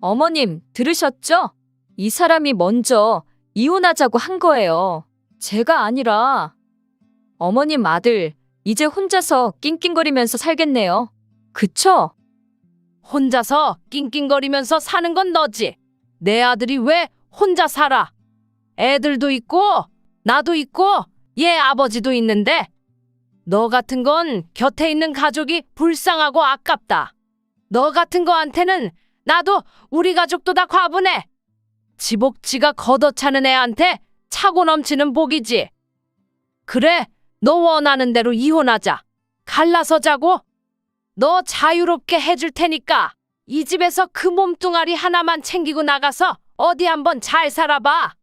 어머님, 들으셨죠? 이 사람이 먼저 이혼하자고 한 거예요. 제가 아니라. 어머님 아들, 이제 혼자서 낑낑거리면서 살겠네요. 그쵸? 혼자서 낑낑거리면서 사는 건 너지. 내 아들이 왜 혼자 살아? 애들도 있고 나도 있고 얘 아버지도 있는데 너 같은 건 곁에 있는 가족이 불쌍하고 아깝다. 너 같은 거한테는 나도 우리 가족도 다 과분해. 지복지가 걷어차는 애한테 차고 넘치는 복이지. 그래, 너 원하는 대로 이혼하자. 갈라서 자고. 너 자유롭게 해줄 테니까 이 집에서 그 몸뚱아리 하나만 챙기고 나가서 어디 한번 잘 살아봐.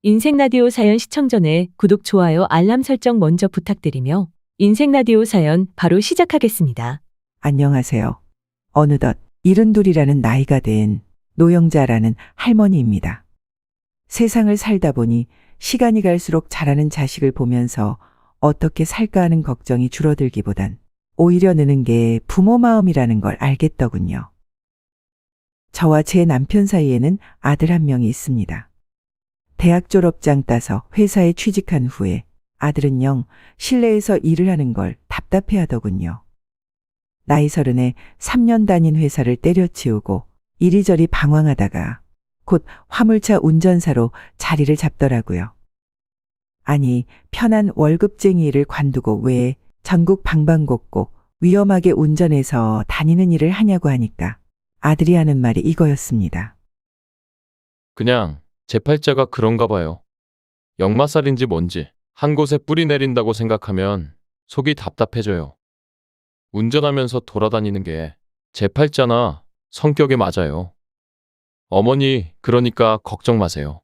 인생라디오 사연 시청 전에 구독, 좋아요, 알람 설정 먼저 부탁드리며 인생라디오 사연 바로 시작하겠습니다. 안녕하세요. 어느덧 72이라는 나이가 된 노영자라는 할머니입니다. 세상을 살다 보니 시간이 갈수록 자라는 자식을 보면서 어떻게 살까 하는 걱정이 줄어들기보단 오히려 느는 게 부모 마음이라는 걸 알겠더군요. 저와 제 남편 사이에는 아들 한 명이 있습니다. 대학 졸업장 따서 회사에 취직한 후에 아들은 영 실내에서 일을 하는 걸 답답해 하더군요. 나이 30에 3년 다닌 회사를 때려치우고 이리저리 방황하다가 곧 화물차 운전사로 자리를 잡더라고요. 아니, 편한 월급쟁이 일을 관두고 왜 전국 방방곡곡 위험하게 운전해서 다니는 일을 하냐고 하니까 아들이 하는 말이 이거였습니다. 그냥 제 팔자가 그런가 봐요. 역마살인지 뭔지 한 곳에 뿌리 내린다고 생각하면 속이 답답해져요. 운전하면서 돌아다니는 게 제 팔자나 성격에 맞아요. 어머니, 그러니까 걱정 마세요.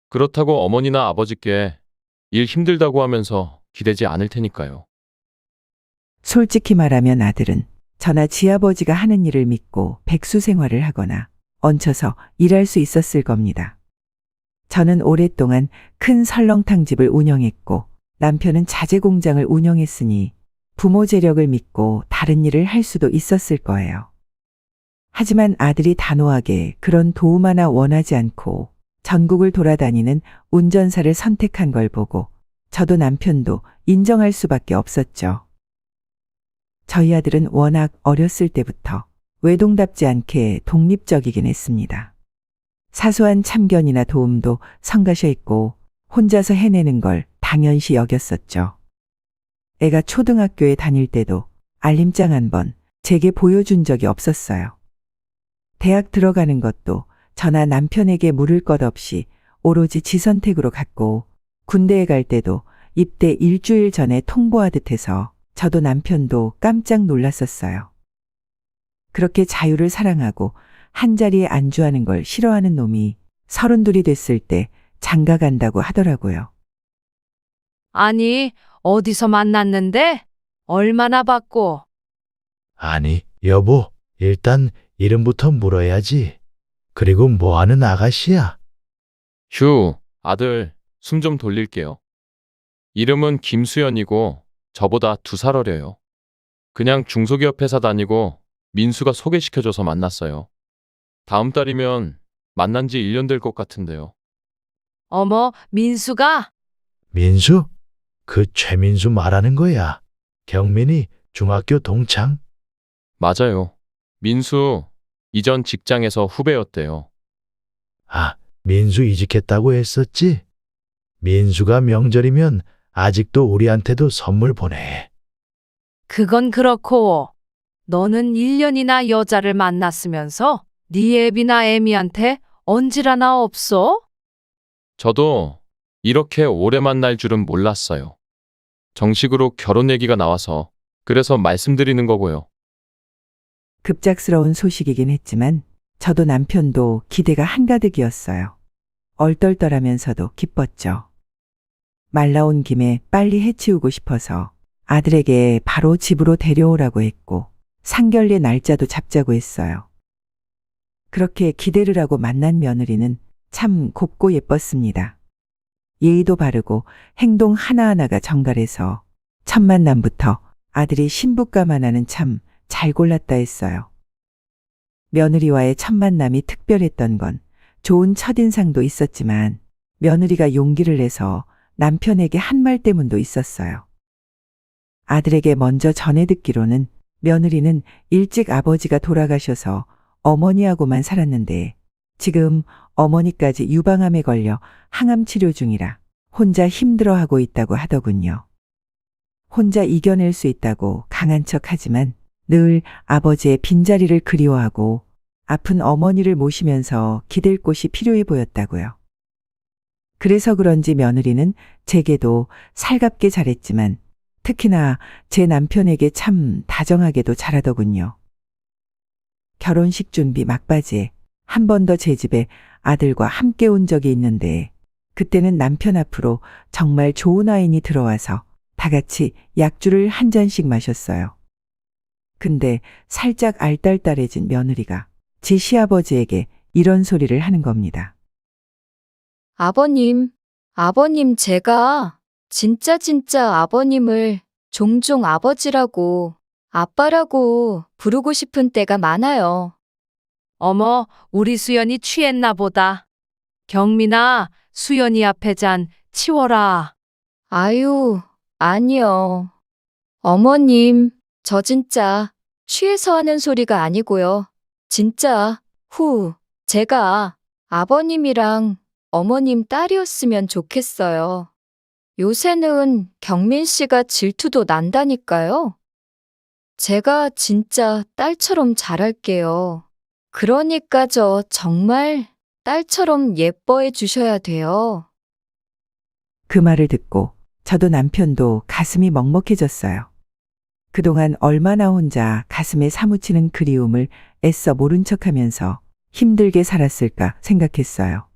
그렇다고 어머니나 아버지께 일 힘들다고 하면서 기대지 않을 테니까요. 솔직히 말하면 아들은 저나 지아버지가 하는 일을 믿고 백수 생활을 하거나 얹혀서 일할 수 있었을 겁니다. 저는 오랫동안 큰 설렁탕집을 운영했고 남편은 자재 공장을 운영했으니 부모 재력을 믿고 다른 일을 할 수도 있었을 거예요. 하지만 아들이 단호하게 그런 도움 하나 원하지 않고 전국을 돌아다니는 운전사를 선택한 걸 보고 저도 남편도 인정할 수밖에 없었죠. 저희 아들은 워낙 어렸을 때부터 외동답지 않게 독립적이긴 했습니다. 사소한 참견이나 도움도 성가셔했고 혼자서 해내는 걸 당연시 여겼었죠. 애가 초등학교에 다닐 때도 알림장 한 번 제게 보여준 적이 없었어요. 대학 들어가는 것도 저나 남편에게 물을 것 없이 오로지 지 선택으로 갔고 군대에 갈 때도 입대 일주일 전에 통보하듯 해서 저도 남편도 깜짝 놀랐었어요. 그렇게 자유를 사랑하고 한자리에 안주하는 걸 싫어하는 놈이 32이 됐을 때 장가 간다고 하더라고요. 아니, 어디서 만났는데? 얼마나 받고? 아니, 여보, 일단 이름부터 물어야지. 그리고 뭐 하는 아가씨야? 휴, 아들, 숨 좀 돌릴게요. 이름은 김수연이고 저보다 2살 어려요. 그냥 중소기업 회사 다니고 민수가 소개시켜줘서 만났어요. 다음 달이면 만난 지 1년 될 것 같은데요. 어머, 민수가? 민수? 그 최민수 말하는 거야. 경민이 중학교 동창? 맞아요. 민수, 이전 직장에서 후배였대요. 아, 민수 이직했다고 했었지? 민수가 명절이면 아직도 우리한테도 선물 보내. 그건 그렇고 너는 1년이나 여자를 만났으면서 네 애비나 애미한테 언질 하나 없어? 저도 이렇게 오래 만날 줄은 몰랐어요. 정식으로 결혼 얘기가 나와서 그래서 말씀드리는 거고요. 급작스러운 소식이긴 했지만 저도 남편도 기대가 한가득이었어요. 얼떨떨하면서도 기뻤죠. 말 나온 김에 빨리 해치우고 싶어서 아들에게 바로 집으로 데려오라고 했고 상견례 날짜도 잡자고 했어요. 그렇게 기대를 하고 만난 며느리는 참 곱고 예뻤습니다. 예의도 바르고 행동 하나하나가 정갈해서 첫 만남부터 아들이 신부감 하나는 참 잘 골랐다 했어요. 며느리와의 첫 만남이 특별했던 건 좋은 첫인상도 있었지만 며느리가 용기를 내서 남편에게 한 말 때문도 있었어요. 아들에게 먼저 전해 듣기로는 며느리는 일찍 아버지가 돌아가셔서 어머니하고만 살았는데 지금 어머니까지 유방암에 걸려 항암 치료 중이라 혼자 힘들어하고 있다고 하더군요. 혼자 이겨낼 수 있다고 강한 척 하지만 늘 아버지의 빈자리를 그리워하고 아픈 어머니를 모시면서 기댈 곳이 필요해 보였다고요. 그래서 그런지 며느리는 제게도 살갑게 잘했지만 특히나 제 남편에게 참 다정하게도 잘하더군요. 결혼식 준비 막바지에 한 번 더 제 집에 아들과 함께 온 적이 있는데 그때는 남편 앞으로 정말 좋은 와인이 들어와서 다 같이 약주를 한 잔씩 마셨어요. 근데 살짝 알딸딸해진 며느리가 제 시아버지에게 이런 소리를 하는 겁니다. 아버님, 제가 진짜 아버님을 종종 아버지라고, 아빠라고 부르고 싶은 때가 많아요. 어머, 우리 수연이 취했나 보다. 경민아, 수연이 앞에 잔 치워라. 아유, 아니요. 어머님, 저 진짜 취해서 하는 소리가 아니고요. 진짜, 제가 아버님이랑 어머님 딸이었으면 좋겠어요. 요새는 경민 씨가 질투도 난다니까요. 제가 진짜 딸처럼 잘할게요. 그러니까 저 정말 딸처럼 예뻐해 주셔야 돼요. 그 말을 듣고 저도 남편도 가슴이 먹먹해졌어요. 그동안 얼마나 혼자 가슴에 사무치는 그리움을 애써 모른 척하면서 힘들게 살았을까 생각했어요.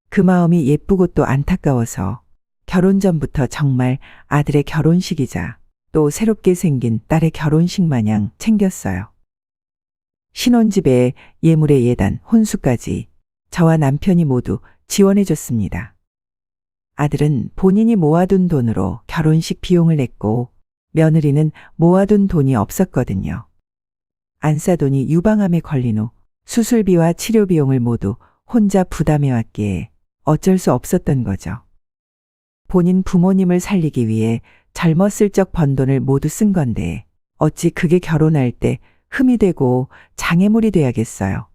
그 마음이 예쁘고 또 안타까워서 결혼 전부터 정말 아들의 결혼식이자 또 새롭게 생긴 딸의 결혼식 마냥 챙겼어요. 신혼집에 예물의 예단, 혼수까지 저와 남편이 모두 지원해줬습니다. 아들은 본인이 모아둔 돈으로 결혼식 비용을 냈고 며느리는 모아둔 돈이 없었거든요. 안싸돈이 유방암에 걸린 후 수술비와 치료 비용을 모두 혼자 부담해왔기에 어쩔 수 없었던 거죠. 본인 부모님을 살리기 위해 젊었을 적 번 돈을 모두 쓴 건데 어찌 그게 결혼할 때 흠이 되고 장애물이 돼야겠어요.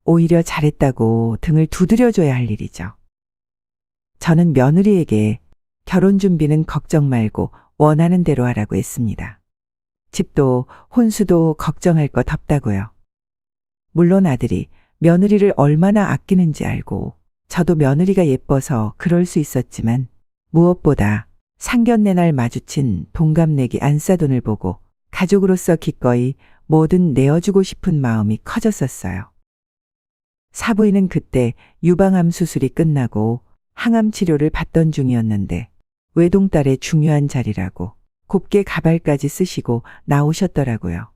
오히려 잘했다고 등을 두드려줘야 할 일이죠. 저는 며느리에게 결혼 준비는 걱정 말고 원하는 대로 하라고 했습니다. 집도 혼수도 걱정할 것 없다고요. 물론 아들이 며느리를 얼마나 아끼는지 알고 저도 며느리가 예뻐서 그럴 수 있었지만 무엇보다 상견례 날 마주친 동갑내기 안싸돈을 보고 가족으로서 기꺼이 뭐든 내어주고 싶은 마음이 커졌었어요. 사부인은 그때 유방암 수술이 끝나고 항암 치료를 받던 중이었는데 외동딸의 중요한 자리라고 곱게 가발까지 쓰시고 나오셨더라고요.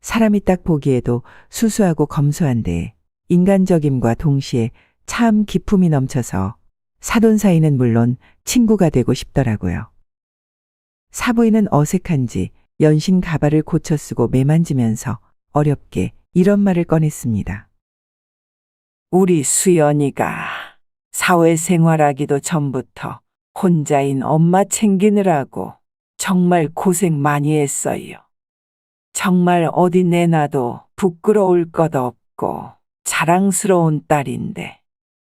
사람이 딱 보기에도 수수하고 검소한데 인간적임과 동시에 참 기품이 넘쳐서 사돈 사이는 물론 친구가 되고 싶더라고요. 사부인은 어색한지 연신 가발을 고쳐 쓰고 매만지면서 어렵게 이런 말을 꺼냈습니다. 우리 수연이가 사회생활하기도 전부터 혼자인 엄마 챙기느라고 정말 고생 많이 했어요. 정말 어디 내놔도 부끄러울 것 없고 자랑스러운 딸인데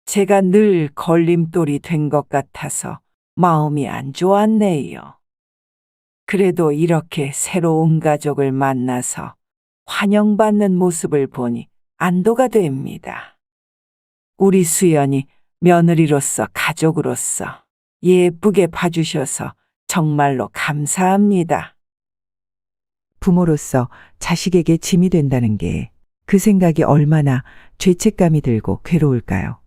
제가 늘 걸림돌이 된 것 같아서 마음이 안 좋았네요. 그래도 이렇게 새로운 가족을 만나서 환영받는 모습을 보니 안도가 됩니다. 우리 수연이 며느리로서 가족으로서 예쁘게 봐주셔서 정말로 감사합니다. 부모로서 자식에게 짐이 된다는 게 그 생각이 얼마나 죄책감이 들고 괴로울까요?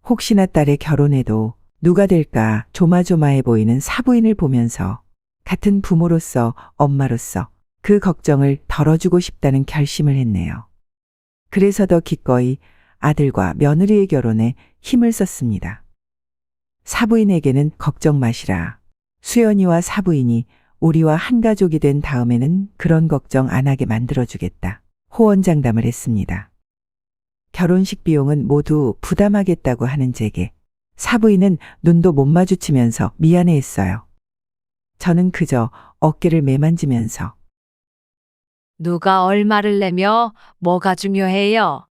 혹시나 딸의 결혼에도 누가 될까 조마조마해 보이는 사부인을 보면서 같은 부모로서 엄마로서 그 걱정을 덜어주고 싶다는 결심을 했네요. 그래서 더 기꺼이 아들과 며느리의 결혼에 힘을 썼습니다. 사부인에게는 걱정 마시라. 수연이와 사부인이 우리와 한 가족이 된 다음에는 그런 걱정 안 하게 만들어주겠다. 호언장담을 했습니다. 결혼식 비용은 모두 부담하겠다고 하는 제게 사부인은 눈도 못 마주치면서 미안해했어요. 저는 그저 어깨를 매만지면서 누가 얼마를 내며 뭐가 중요해요?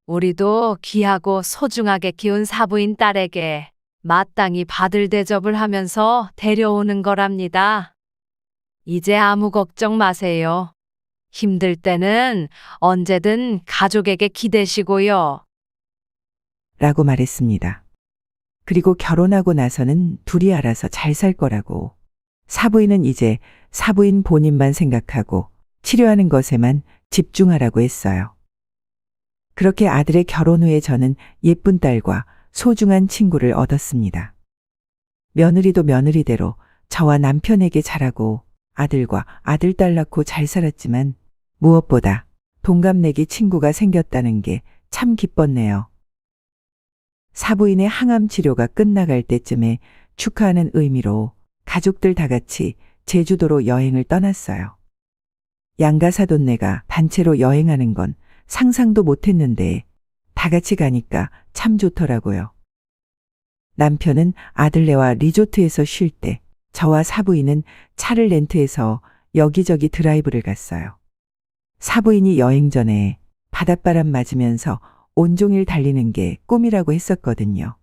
우리도 귀하고 소중하게 키운 사부인 딸에게 마땅히 받을 대접을 하면서 데려오는 거랍니다. 이제 아무 걱정 마세요. 힘들 때는 언제든 가족에게 기대시고요. 라고 말했습니다. 그리고 결혼하고 나서는 둘이 알아서 잘 살 거라고. 사부인은 이제 사부인 본인만 생각하고 치료하는 것에만 집중하라고 했어요. 그렇게 아들의 결혼 후에 저는 예쁜 딸과 소중한 친구를 얻었습니다. 며느리도 며느리대로 저와 남편에게 잘하고 아들과 아들딸 낳고 잘 살았지만 무엇보다 동갑내기 친구가 생겼다는 게 참 기뻤네요. 사부인의 항암 치료가 끝나갈 때쯤에 축하하는 의미로 가족들 다 같이 제주도로 여행을 떠났어요. 양가사돈네가 단체로 여행하는 건 상상도 못했는데 다 같이 가니까 참 좋더라고요. 남편은 아들네와 리조트에서 쉴 때 저와 사부인은 차를 렌트해서 여기저기 드라이브를 갔어요. 사부인이 여행 전에 바닷바람 맞으면서 온종일 달리는 게 꿈이라고 했었거든요.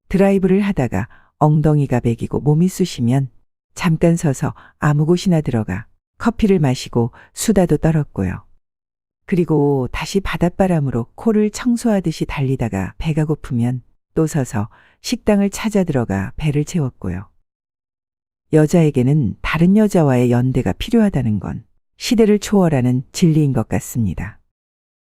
드라이브를 하다가 엉덩이가 베기고 몸이 쑤시면 잠깐 서서 아무 곳이나 들어가 커피를 마시고 수다도 떨었고요. 그리고 다시 바닷바람으로 코를 청소하듯이 달리다가 배가 고프면 또 서서 식당을 찾아 들어가 배를 채웠고요. 여자에게는 다른 여자와의 연대가 필요하다는 건 시대를 초월하는 진리인 것 같습니다.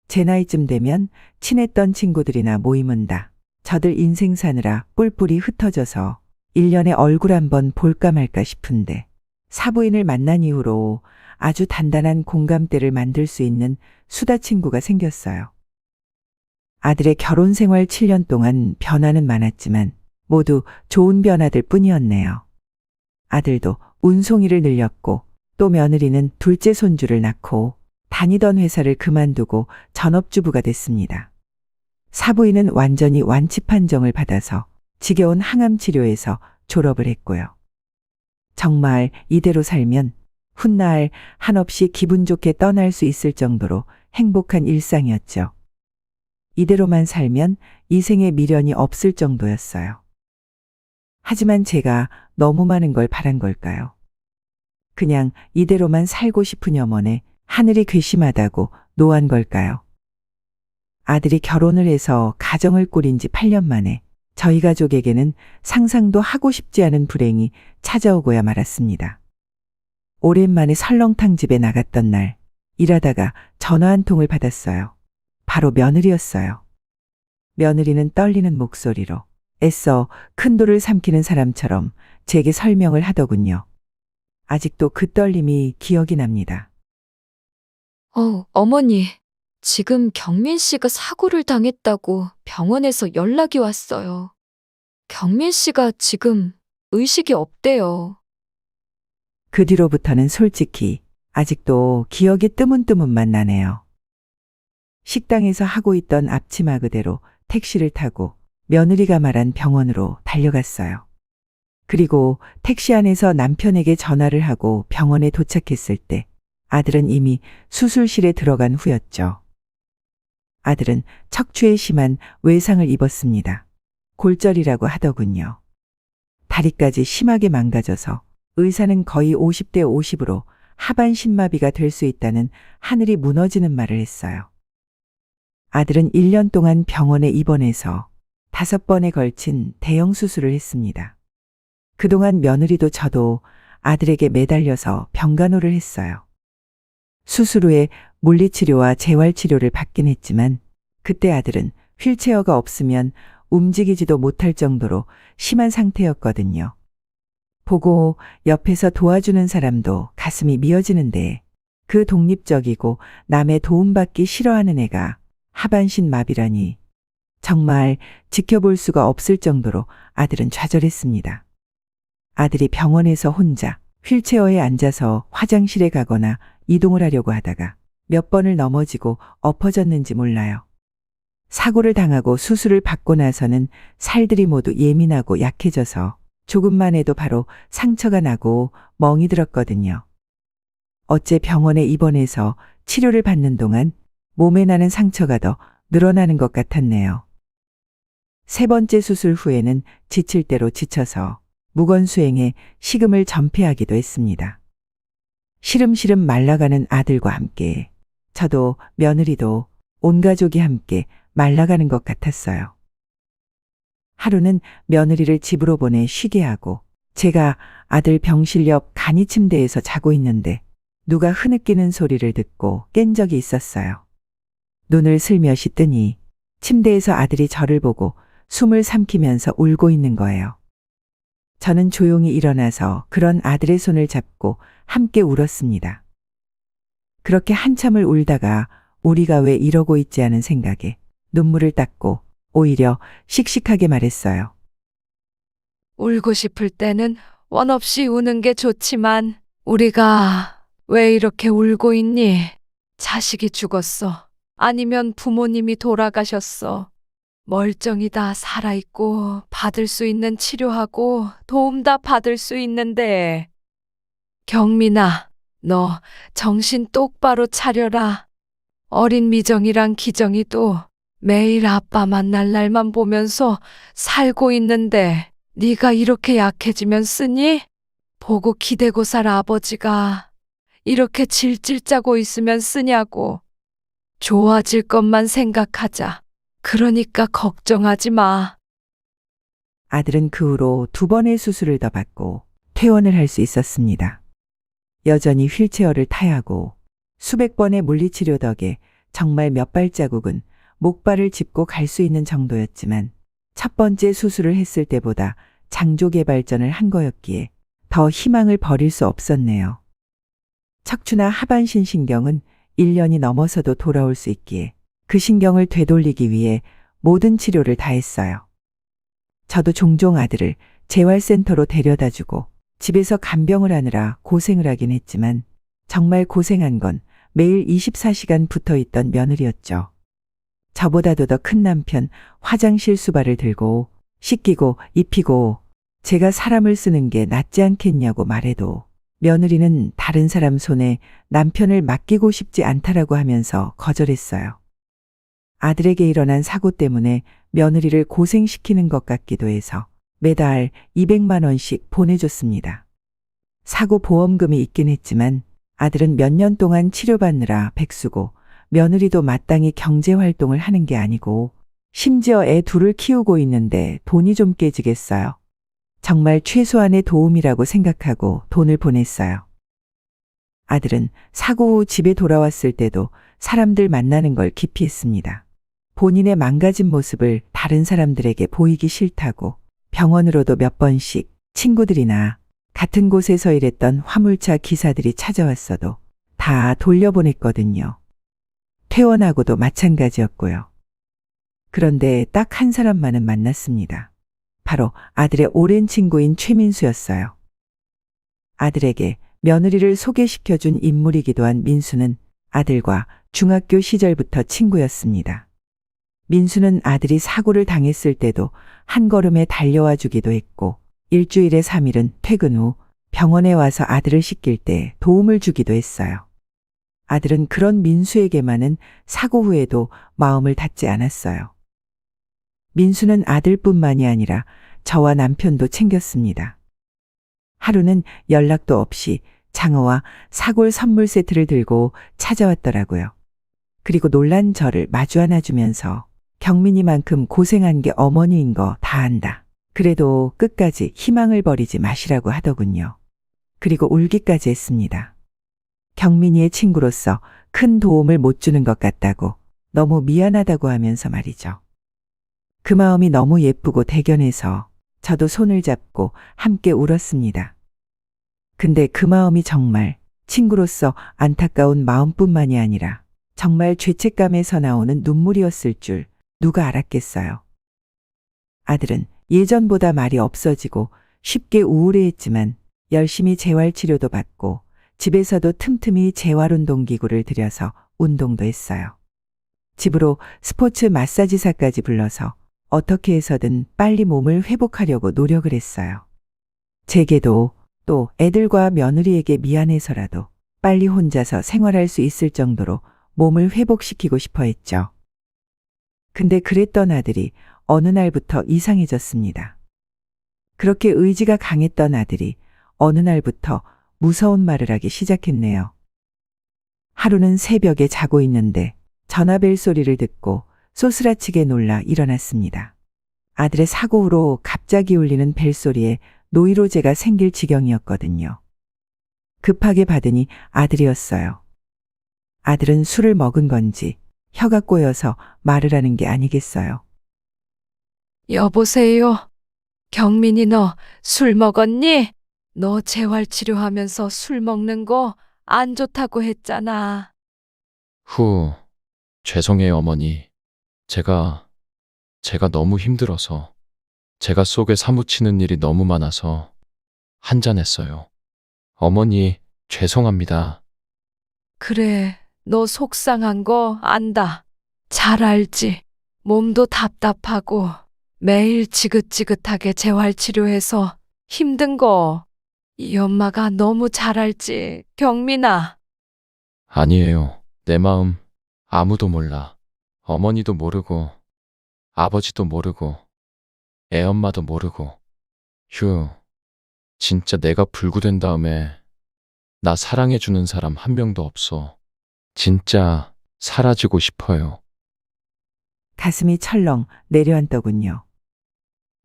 제 나이쯤 되면 친했던 친구들이나 모임은 다 저들 인생 사느라 뿔뿔이 흩어져서 1년에 얼굴 한번 볼까 말까 싶은데 사부인을 만난 이후로 아주 단단한 공감대를 만들 수 있는 수다 친구가 생겼어요. 아들의 결혼 생활 7년 동안 변화는 많았지만 모두 좋은 변화들 뿐이었네요. 아들도 운송이를 늘렸고 또 며느리는 둘째 손주를 낳고 다니던 회사를 그만두고 전업주부가 됐습니다. 사부인은 완전히 완치 판정을 받아서 지겨운 항암 치료에서 졸업을 했고요. 정말 이대로 살면 훗날 한없이 기분 좋게 떠날 수 있을 정도로 행복한 일상이었죠. 이대로만 살면 이 생에 미련이 없을 정도였어요. 하지만 제가 너무 많은 걸 바란 걸까요? 그냥 이대로만 살고 싶은 염원에 하늘이 괘씸하다고 노한 걸까요? 아들이 결혼을 해서 가정을 꾸린 지 8년 만에 저희 가족에게는 상상도 하고 싶지 않은 불행이 찾아오고야 말았습니다. 오랜만에 설렁탕 집에 나갔던 날 일하다가 전화 한 통을 받았어요. 바로 며느리였어요. 며느리는 떨리는 목소리로 애써 큰 돌을 삼키는 사람처럼 제게 설명을 하더군요. 아직도 그 떨림이 기억이 납니다. 어머니, 지금 경민 씨가 사고를 당했다고 병원에서 연락이 왔어요. 경민 씨가 지금 의식이 없대요. 그 뒤로부터는 솔직히 아직도 기억이 뜨문뜨문만 나네요. 식당에서 하고 있던 앞치마 그대로 택시를 타고 며느리가 말한 병원으로 달려갔어요. 그리고 택시 안에서 남편에게 전화를 하고 병원에 도착했을 때 아들은 이미 수술실에 들어간 후였죠. 아들은 척추에 심한 외상을 입었습니다. 골절이라고 하더군요. 다리까지 심하게 망가져서 의사는 거의 50대 50으로 하반신마비가 될 수 있다는 하늘이 무너지는 말을 했어요. 아들은 1년 동안 병원에 입원해서 5번에 걸친 대형 수술을 했습니다. 그동안 며느리도 저도 아들에게 매달려서 병간호를 했어요. 수술 후에 물리치료와 재활치료를 받긴 했지만 그때 아들은 휠체어가 없으면 움직이지도 못할 정도로 심한 상태였거든요. 보고 옆에서 도와주는 사람도 가슴이 미어지는데 그 독립적이고 남의 도움받기 싫어하는 애가 하반신 마비라니 정말 지켜볼 수가 없을 정도로 아들은 좌절했습니다. 아들이 병원에서 혼자 휠체어에 앉아서 화장실에 가거나 이동을 하려고 하다가 몇 번을 넘어지고 엎어졌는지 몰라요. 사고를 당하고 수술을 받고 나서는 살들이 모두 예민하고 약해져서 조금만 해도 바로 상처가 나고 멍이 들었거든요. 어째 병원에 입원해서 치료를 받는 동안 몸에 나는 상처가 더 늘어나는 것 같았네요. 세 번째 수술 후에는 지칠 대로 지쳐서 무건수행에 식음을 전폐하기도 했습니다. 시름시름 말라가는 아들과 함께 저도 며느리도 온 가족이 함께 말라가는 것 같았어요. 하루는 며느리를 집으로 보내 쉬게 하고 제가 아들 병실 옆 간이 침대에서 자고 있는데 누가 흐느끼는 소리를 듣고 깬 적이 있었어요. 눈을 슬며시 뜨니 침대에서 아들이 저를 보고 숨을 삼키면서 울고 있는 거예요. 저는 조용히 일어나서 그런 아들의 손을 잡고 함께 울었습니다. 그렇게 한참을 울다가 우리가 왜 이러고 있지 하는 생각에 눈물을 닦고 오히려 씩씩하게 말했어요. 울고 싶을 때는 원 없이 우는 게 좋지만 우리가 왜 이렇게 울고 있니? 자식이 죽었어. 아니면 부모님이 돌아가셨어. 멀쩡히 다 살아있고 받을 수 있는 치료하고 도움 다 받을 수 있는데. 경민아, 너 정신 똑바로 차려라. 어린 미정이랑 기정이도 매일 아빠 만날 날만 보면서 살고 있는데 네가 이렇게 약해지면 쓰니? 보고 기대고 살 아버지가 이렇게 질질 짜고 있으면 쓰냐고. 좋아질 것만 생각하자. 그러니까 걱정하지 마. 아들은 그 후로 2번의 수술을 더 받고 퇴원을 할 수 있었습니다. 여전히 휠체어를 타야 하고 수백 번의 물리치료 덕에 정말 몇 발자국은 목발을 짚고 갈 수 있는 정도였지만 첫 번째 수술을 했을 때보다 장족의 발전을 한 거였기에 더 희망을 버릴 수 없었네요. 척추나 하반신 신경은 1년이 넘어서도 돌아올 수 있기에 그 신경을 되돌리기 위해 모든 치료를 다 했어요. 저도 종종 아들을 재활센터로 데려다주고 집에서 간병을 하느라 고생을 하긴 했지만 정말 고생한 건 매일 24시간 붙어 있던 며느리였죠. 저보다도 더 큰 남편 화장실 수발을 들고 씻기고 입히고 제가 사람을 쓰는 게 낫지 않겠냐고 말해도 며느리는 다른 사람 손에 남편을 맡기고 싶지 않다라고 하면서 거절했어요. 아들에게 일어난 사고 때문에 며느리를 고생시키는 것 같기도 해서 매달 200만 원씩 보내줬습니다. 사고 보험금이 있긴 했지만 아들은 몇 년 동안 치료받느라 백수고 며느리도 마땅히 경제활동을 하는 게 아니고 심지어 애 둘을 키우고 있는데 돈이 좀 깨지겠어요. 정말 최소한의 도움이라고 생각하고 돈을 보냈어요. 아들은 사고 후 집에 돌아왔을 때도 사람들 만나는 걸 기피했습니다. 본인의 망가진 모습을 다른 사람들에게 보이기 싫다고 병원으로도 몇 번씩 친구들이나 같은 곳에서 일했던 화물차 기사들이 찾아왔어도 다 돌려보냈거든요. 퇴원하고도 마찬가지였고요. 그런데 딱 한 사람만은 만났습니다. 바로 아들의 오랜 친구인 최민수였어요. 아들에게 며느리를 소개시켜준 인물이기도 한 민수는 아들과 중학교 시절부터 친구였습니다. 민수는 아들이 사고를 당했을 때도 한 걸음에 달려와 주기도 했고 일주일에 3일은 퇴근 후 병원에 와서 아들을 씻길 때 도움을 주기도 했어요. 아들은 그런 민수에게만은 사고 후에도 마음을 닫지 않았어요. 민수는 아들뿐만이 아니라 저와 남편도 챙겼습니다. 하루는 연락도 없이 장어와 사골 선물 세트를 들고 찾아왔더라고요. 그리고 놀란 저를 마주 안아주면서 경민이만큼 고생한 게 어머니인 거 다 안다. 그래도 끝까지 희망을 버리지 마시라고 하더군요. 그리고 울기까지 했습니다. 경민이의 친구로서 큰 도움을 못 주는 것 같다고 너무 미안하다고 하면서 말이죠. 그 마음이 너무 예쁘고 대견해서 저도 손을 잡고 함께 울었습니다. 근데 그 마음이 정말 친구로서 안타까운 마음뿐만이 아니라 정말 죄책감에서 나오는 눈물이었을 줄 누가 알았겠어요. 아들은 예전보다 말이 없어지고 쉽게 우울해했지만 열심히 재활치료도 받고 집에서도 틈틈이 재활운동기구를 들여서 운동도 했어요. 집으로 스포츠 마사지사까지 불러서 어떻게 해서든 빨리 몸을 회복하려고 노력을 했어요. 제게도 또 애들과 며느리에게 미안해서라도 빨리 혼자서 생활할 수 있을 정도로 몸을 회복시키고 싶어 했죠. 근데 그랬던 아들이 어느 날부터 이상해졌습니다. 그렇게 의지가 강했던 아들이 어느 날부터 무서운 말을 하기 시작했네요. 하루는 새벽에 자고 있는데 전화벨 소리를 듣고 소스라치게 놀라 일어났습니다. 아들의 사고 후로 갑자기 울리는 벨소리에 노이로제가 생길 지경이었거든요. 급하게 받으니 아들이었어요. 아들은 술을 먹은 건지 혀가 꼬여서 말을 하는 게 아니겠어요. 여보세요. 경민이 너 술 먹었니? 너 재활치료하면서 술 먹는 거 안 좋다고 했잖아. 죄송해요, 어머니. 제가 너무 힘들어서, 제가 속에 사무치는 일이 너무 많아서 한잔했어요. 어머니, 죄송합니다. 그래, 너 속상한 거 안다. 잘 알지. 몸도 답답하고 매일 지긋지긋하게 재활치료해서 힘든 거. 이 엄마가 너무 잘 알지, 경민아. 아니에요. 내 마음 아무도 몰라. 어머니도 모르고, 아버지도 모르고, 애엄마도 모르고. 진짜 내가 불구된 다음에 나 사랑해주는 사람 한 명도 없어. 진짜 사라지고 싶어요. 가슴이 철렁 내려앉더군요.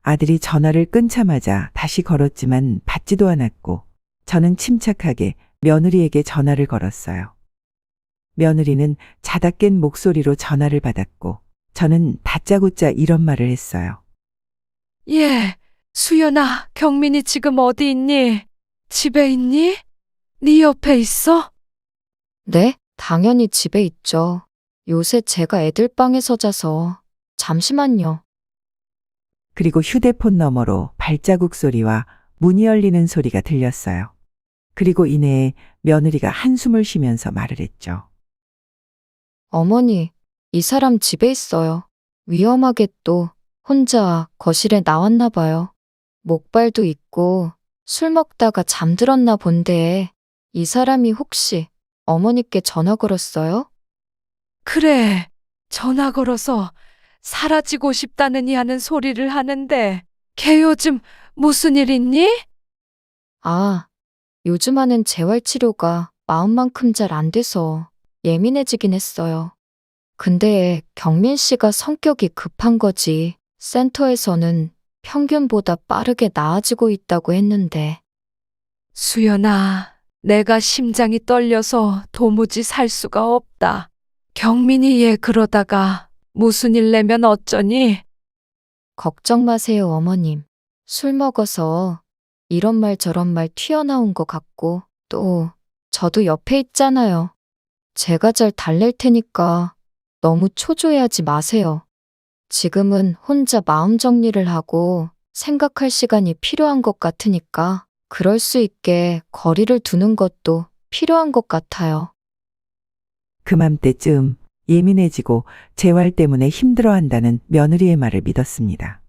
아들이 전화를 끊자마자 다시 걸었지만 받지도 않았고 저는 침착하게 며느리에게 전화를 걸었어요. 며느리는 자다 깬 목소리로 전화를 받았고 저는 다짜고짜 이런 말을 했어요. 예, 수연아, 경민이 지금 어디 있니? 집에 있니? 네 옆에 있어? 네? 당연히 집에 있죠. 요새 제가 애들 방에서 자서. 잠시만요. 그리고 휴대폰 너머로 발자국 소리와 문이 열리는 소리가 들렸어요. 그리고 이내에 며느리가 한숨을 쉬면서 말을 했죠. 어머니, 이 사람 집에 있어요. 위험하게 또 혼자 거실에 나왔나 봐요. 목발도 있고 술 먹다가 잠들었나 본데 이 사람이 혹시 어머니께 전화 걸었어요? 그래, 전화 걸어서 사라지고 싶다느니 하는 소리를 하는데 걔 요즘 무슨 일 있니? 아, 요즘 하는 재활치료가 마음만큼 잘 안 돼서 예민해지긴 했어요. 근데 경민 씨가 성격이 급한 거지. 센터에서는 평균보다 빠르게 나아지고 있다고 했는데. 수연아, 내가 심장이 떨려서 도무지 살 수가 없다. 경민이 얘 그러다가 무슨 일 내면 어쩌니? 걱정 마세요, 어머님. 술 먹어서 이런 말 저런 말 튀어나온 것 같고, 또 저도 옆에 있잖아요. 제가 잘 달랠 테니까 너무 초조해하지 마세요. 지금은 혼자 마음 정리를 하고 생각할 시간이 필요한 것 같으니까 그럴 수 있게 거리를 두는 것도 필요한 것 같아요. 그맘때쯤 예민해지고 재활 때문에 힘들어한다는 며느리의 말을 믿었습니다.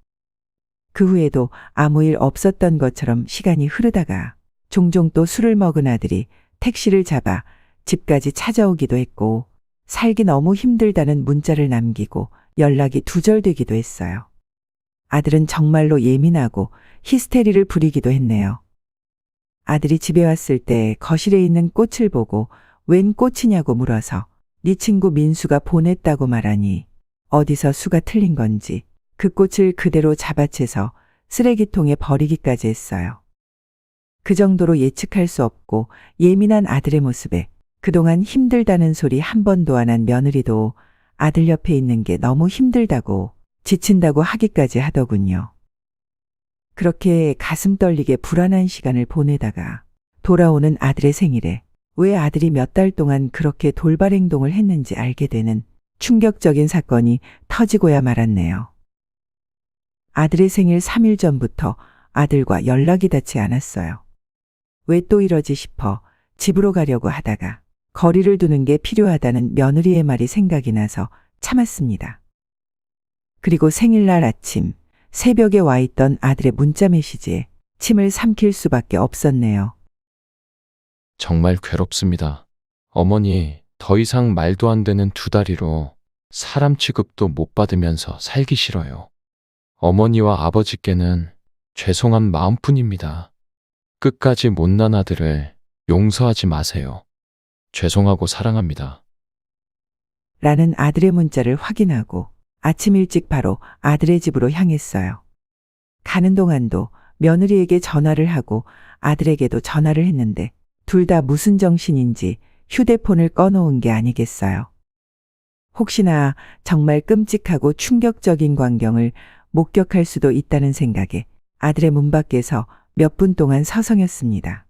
그 후에도 아무 일 없었던 것처럼 시간이 흐르다가 종종 또 술을 먹은 아들이 택시를 잡아 집까지 찾아오기도 했고 살기 너무 힘들다는 문자를 남기고 연락이 두절되기도 했어요. 아들은 정말로 예민하고 히스테리를 부리기도 했네요. 아들이 집에 왔을 때 거실에 있는 꽃을 보고 웬 꽃이냐고 물어서 네 친구 민수가 보냈다고 말하니 어디서 수가 틀린 건지 그 꽃을 그대로 잡아채서 쓰레기통에 버리기까지 했어요. 그 정도로 예측할 수 없고 예민한 아들의 모습에 그동안 힘들다는 소리 한 번도 안 한 며느리도 아들 옆에 있는 게 너무 힘들다고 지친다고 하기까지 하더군요. 그렇게 가슴 떨리게 불안한 시간을 보내다가 돌아오는 아들의 생일에 왜 아들이 몇 달 동안 그렇게 돌발 행동을 했는지 알게 되는 충격적인 사건이 터지고야 말았네요. 아들의 생일 3일 전부터 아들과 연락이 닿지 않았어요. 왜 또 이러지 싶어 집으로 가려고 하다가 거리를 두는 게 필요하다는 며느리의 말이 생각이 나서 참았습니다. 그리고 생일날 아침 새벽에 와 있던 아들의 문자 메시지에 침을 삼킬 수밖에 없었네요. 정말 괴롭습니다. 어머니, 더 이상 말도 안 되는 두 다리로 사람 취급도 못 받으면서 살기 싫어요. 어머니와 아버지께는 죄송한 마음뿐입니다. 끝까지 못난 아들을 용서하지 마세요. 죄송하고 사랑합니다. 라는 아들의 문자를 확인하고 아침 일찍 바로 아들의 집으로 향했어요. 가는 동안도 며느리에게 전화를 하고 아들에게도 전화를 했는데 둘 다 무슨 정신인지 휴대폰을 꺼놓은 게 아니겠어요. 혹시나 정말 끔찍하고 충격적인 광경을 목격할 수도 있다는 생각에 아들의 문 밖에서 몇 분 동안 서성였습니다.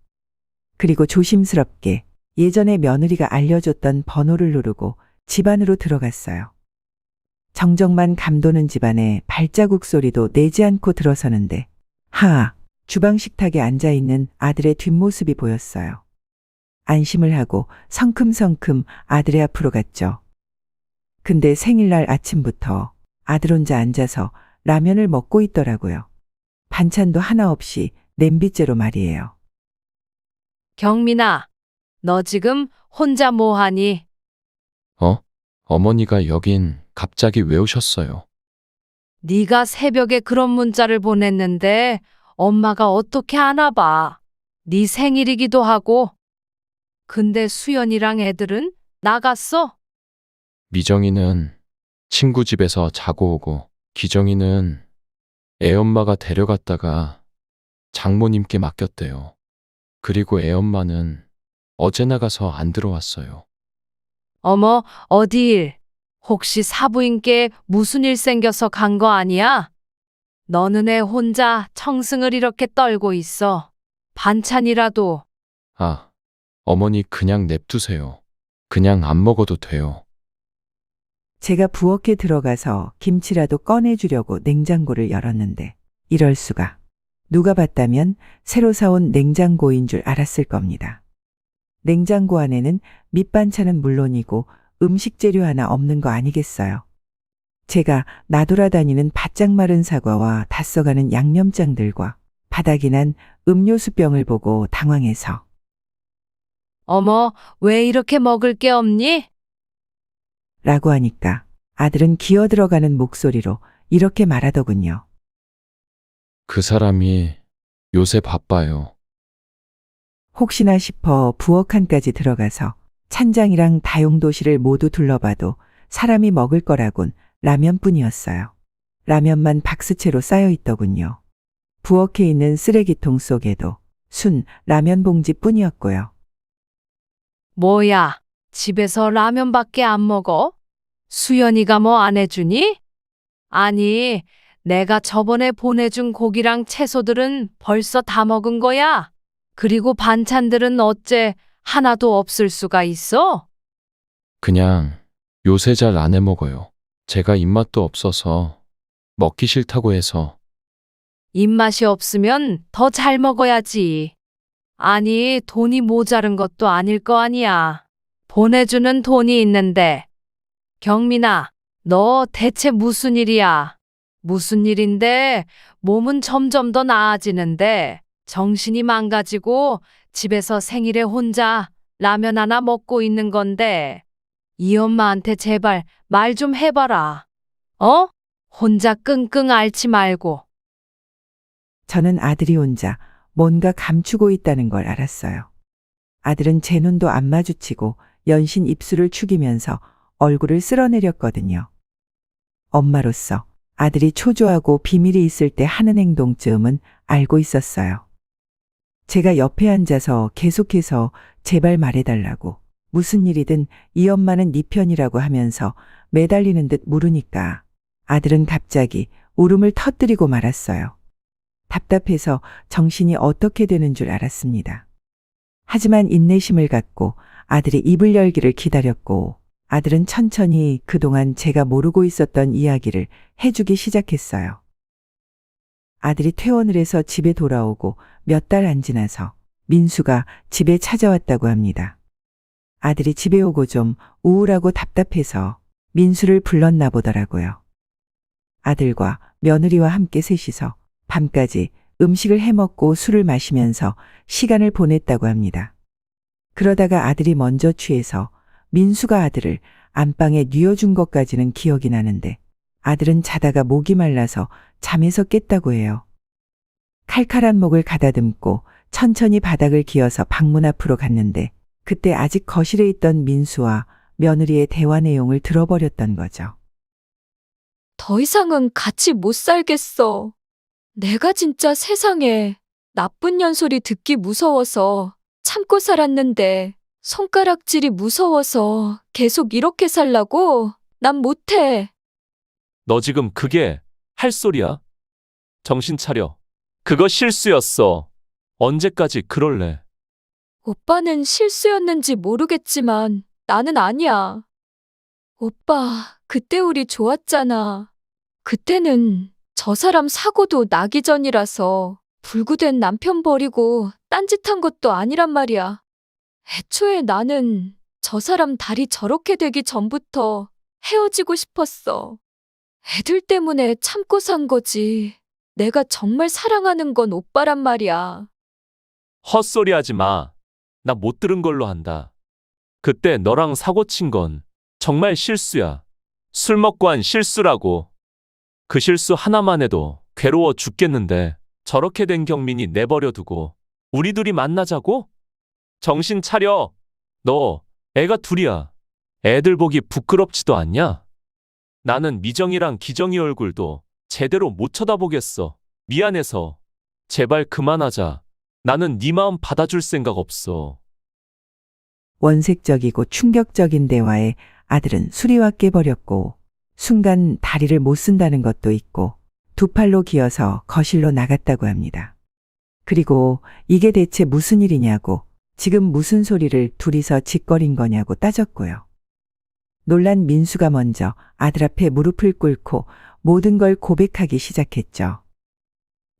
그리고 조심스럽게 예전에 며느리가 알려줬던 번호를 누르고 집 안으로 들어갔어요. 정적만 감도는 집안에 발자국 소리도 내지 않고 들어서는데 주방 식탁에 앉아있는 아들의 뒷모습이 보였어요. 안심을 하고 성큼성큼 아들의 앞으로 갔죠. 근데 생일날 아침부터 아들 혼자 앉아서 라면을 먹고 있더라고요. 반찬도 하나 없이 냄비째로 말이에요. 경민아, 너 지금 혼자 뭐 하니? 어머니가 여긴 갑자기 왜 오셨어요? 네가 새벽에 그런 문자를 보냈는데 엄마가 어떻게 아나 봐. 네 생일이기도 하고. 근데 수연이랑 애들은 나갔어? 미정이는 친구 집에서 자고 오고, 기정이는 애엄마가 데려갔다가 장모님께 맡겼대요. 그리고 애엄마는 어제 나가서 안 들어왔어요. 어머, 어디일? 혹시 사부인께 무슨 일 생겨서 간 거 아니야? 너는 애 혼자 청승을 이렇게 떨고 있어. 반찬이라도. 어머니 그냥 냅두세요. 그냥 안 먹어도 돼요. 제가 부엌에 들어가서 김치라도 꺼내주려고 냉장고를 열었는데 이럴 수가. 누가 봤다면 새로 사온 냉장고인 줄 알았을 겁니다. 냉장고 안에는 밑반찬은 물론이고 음식 재료 하나 없는 거 아니겠어요. 제가 나돌아다니는 바짝 마른 사과와 다 써가는 양념장들과 바닥이 난 음료수병을 보고 당황해서 어머, 왜 이렇게 먹을 게 없니? 라고 하니까 아들은 기어 들어가는 목소리로 이렇게 말하더군요. 그 사람이 요새 바빠요. 혹시나 싶어 부엌 안까지 들어가서 찬장이랑 다용도실을 모두 둘러봐도 사람이 먹을 거라곤 라면뿐이었어요. 라면만 박스채로 쌓여 있더군요. 부엌에 있는 쓰레기통 속에도 순 라면 봉지뿐이었고요. 뭐야, 집에서 라면밖에 안 먹어? 수연이가 뭐 안 해주니? 아니, 내가 저번에 보내준 고기랑 채소들은 벌써 다 먹은 거야? 그리고 반찬들은 어째 하나도 없을 수가 있어? 그냥 요새 잘 안 해 먹어요. 제가 입맛도 없어서 먹기 싫다고 해서. 입맛이 없으면 더 잘 먹어야지. 아니, 돈이 모자른 것도 아닐 거 아니야. 보내주는 돈이 있는데. 경민아, 너 대체 무슨 일이야? 무슨 일인데 몸은 점점 더 나아지는데 정신이 망가지고 집에서 생일에 혼자 라면 하나 먹고 있는 건데 이 엄마한테 제발 말 좀 해봐라. 혼자 끙끙 앓지 말고. 저는 아들이 혼자 뭔가 감추고 있다는 걸 알았어요. 아들은 제 눈도 안 마주치고 연신 입술을 축이면서 얼굴을 쓸어내렸거든요. 엄마로서 아들이 초조하고 비밀이 있을 때 하는 행동쯤은 알고 있었어요. 제가 옆에 앉아서 계속해서 제발 말해달라고 무슨 일이든 이 엄마는 네 편이라고 하면서 매달리는 듯 물으니까 아들은 갑자기 울음을 터뜨리고 말았어요. 답답해서 정신이 어떻게 되는 줄 알았습니다. 하지만 인내심을 갖고 아들이 입을 열기를 기다렸고 아들은 천천히 그동안 제가 모르고 있었던 이야기를 해주기 시작했어요. 아들이 퇴원을 해서 집에 돌아오고 몇 달 안 지나서 민수가 집에 찾아왔다고 합니다. 아들이 집에 오고 좀 우울하고 답답해서 민수를 불렀나 보더라고요. 아들과 며느리와 함께 셋이서 밤까지 음식을 해먹고 술을 마시면서 시간을 보냈다고 합니다. 그러다가 아들이 먼저 취해서 민수가 아들을 안방에 뉘어준 것까지는 기억이 나는데 아들은 자다가 목이 말라서 잠에서 깼다고 해요. 칼칼한 목을 가다듬고 천천히 바닥을 기어서 방문 앞으로 갔는데 그때 아직 거실에 있던 민수와 며느리의 대화 내용을 들어버렸던 거죠. 더 이상은 같이 못 살겠어. 내가 진짜 세상에 나쁜 년소리 듣기 무서워서 참고 살았는데 손가락질이 무서워서 계속 이렇게 살라고? 난 못해. 너 지금 그게 할 소리야? 정신 차려. 그거 실수였어. 언제까지 그럴래? 오빠는 실수였는지 모르겠지만 나는 아니야. 오빠, 그때 우리 좋았잖아. 그때는 저 사람 사고도 나기 전이라서 불구된 남편 버리고 딴짓한 것도 아니란 말이야. 애초에 나는 저 사람 다리 저렇게 되기 전부터 헤어지고 싶었어. 애들 때문에 참고 산 거지. 내가 정말 사랑하는 건 오빠란 말이야. 헛소리 하지 마. 나 못 들은 걸로 한다. 그때 너랑 사고 친 건 정말 실수야. 술 먹고 한 실수라고. 그 실수 하나만 해도 괴로워 죽겠는데 저렇게 된 경민이 내버려 두고 우리 둘이 만나자고? 정신 차려. 너 애가 둘이야. 애들 보기 부끄럽지도 않냐? 나는 미정이랑 기정이 얼굴도 제대로 못 쳐다보겠어. 미안해서. 제발 그만하자. 나는 네 마음 받아줄 생각 없어. 원색적이고 충격적인 대화에 아들은 수리와 깨버렸고 순간 다리를 못 쓴다는 것도 있고 두 팔로 기어서 거실로 나갔다고 합니다. 그리고 이게 대체 무슨 일이냐고 지금 무슨 소리를 둘이서 짓거린 거냐고 따졌고요. 놀란 민수가 먼저 아들 앞에 무릎을 꿇고 모든 걸 고백하기 시작했죠.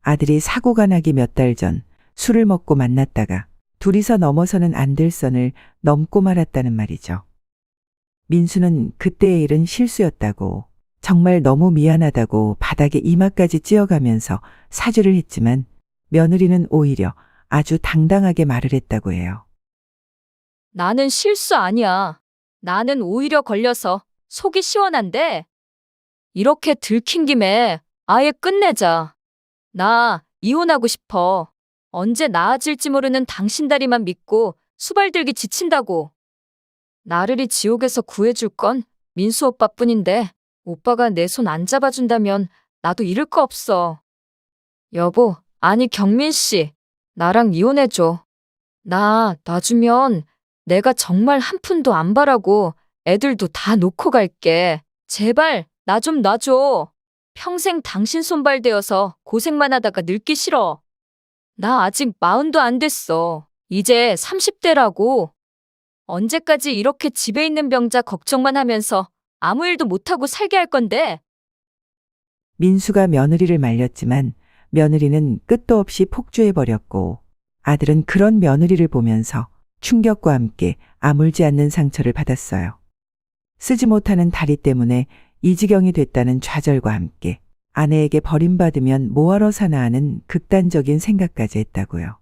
아들이 사고가 나기 몇 달 전 술을 먹고 만났다가 둘이서 넘어서는 안 될 선을 넘고 말았다는 말이죠. 민수는 그때의 일은 실수였다고 정말 너무 미안하다고 바닥에 이마까지 찧어가면서 사죄를 했지만 며느리는 오히려 아주 당당하게 말을 했다고 해요. 나는 실수 아니야. 나는 오히려 걸려서 속이 시원한데 이렇게 들킨 김에 아예 끝내자. 나 이혼하고 싶어. 언제 나아질지 모르는 당신 다리만 믿고 수발들기 지친다고. 나르리 지옥에서 구해줄 건 민수 오빠뿐인데 오빠가 내 손 안 잡아준다면 나도 잃을 거 없어. 여보, 아니 경민 씨, 나랑 이혼해줘. 나 놔주면 내가 정말 한 푼도 안 바라고 애들도 다 놓고 갈게. 제발 나 좀 놔줘. 평생 당신 손발 대어서 고생만 하다가 늙기 싫어. 나 아직 40도 안 됐어. 이제 30대라고. 언제까지 이렇게 집에 있는 병자 걱정만 하면서 아무 일도 못하고 살게 할 건데. 민수가 며느리를 말렸지만 며느리는 끝도 없이 폭주해버렸고 아들은 그런 며느리를 보면서 충격과 함께 아물지 않는 상처를 받았어요. 쓰지 못하는 다리 때문에 이 지경이 됐다는 좌절과 함께 아내에게 버림받으면 뭐하러 사나 하는 극단적인 생각까지 했다고요.